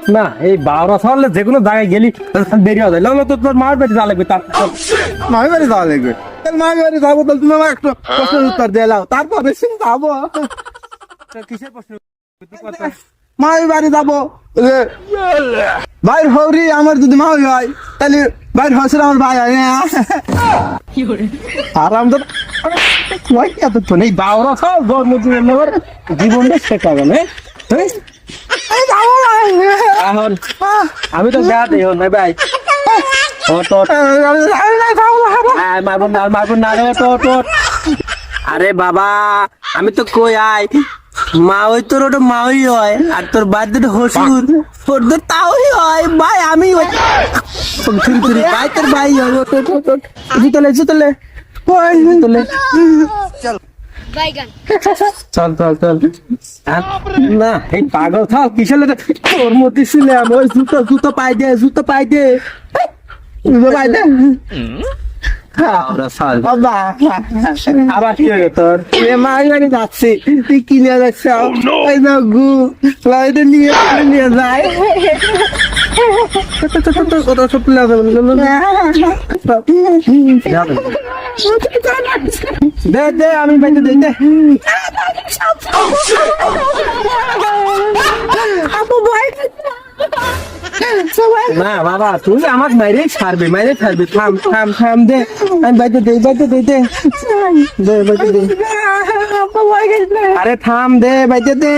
না এই বারো সালে যে কোনো জায়গায় গেলি দেরি হবে লো তো তোর মার বাড়ি যাওয়া লাগবে তার মায়ের বাড়ি যাওয়া লাগবে তাহলে মায়ের বাড়ি যাবো তাহলে তুমি আমার একটু প্রশ্নের উত্তর দিয়ে দাও তারপরে যাবো কিসের প্রশ্ন মায়ের বাড়ি যাবো ভাইয়ের হৌরি আমার যদি মা হয় তাহলে ভাইয়ের হসের আমার ভাই হয় আর আমরা এতক্ষণ এই বারো সাল জন্মদিনের নেবার জীবনটা শেখা গেল এখন আমি তো যাতে হন না ভাই মারবো না আরে বাবা আমি তো কই আই মা ওই তোর ওটা মাওই হয় আর তোর বাড়িতে হসুর তোর তো তাওই হয় ভাই আমি ভাই তোর ভাই হয় জুতলে জুতলে জুতলে চল চল চল না এই পাগল থাও কিসের তোর মধ্যে ছিলাম ওই জুতো জুতো পাই দে জুতো পাই দে জুতো পাই দে আবার কি হলো তোর মায়ের যাচ্ছি তুই কিনে যাচ্ছ ওই না গু লাইটে নিয়ে নিয়ে যায় ওটা সব দে দে আমি বাইতে দে দে না বাবা তুই আমার মাইরে ছাড়বে থাম থাম থাম দে আমি বাইতে দে দে দে বাইতে দে আরে থাম দে বাইতে দে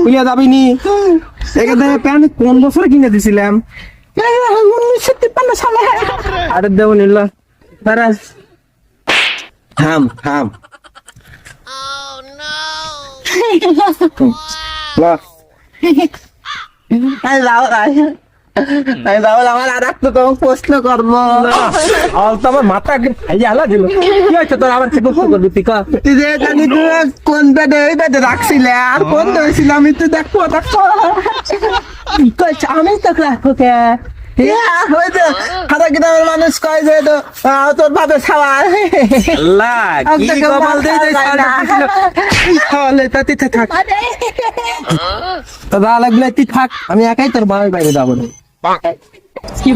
তুই যাবি নি এখানে প্যান কোন বছর কিনে দিছিলাম 1953 সালে আরে দেব নিল তারা থাম থাম আমার আর একটা তো প্রশ্ন করবো আমার মাথা হালা দিল কি হয়েছে তোর আবার প্রশ্ন করবি তুই যে জানি তুই কোন বেডে ওই বেডে রাখছিলে আর কোন হয়েছিল আমি তো দেখবো আমি তো রাখবো কে মানুষ কয় যে তোর ভাবে খাওয়ার লাগলে তুই থাক আমি একাই তোর বাবার বাইরে যাবো না কি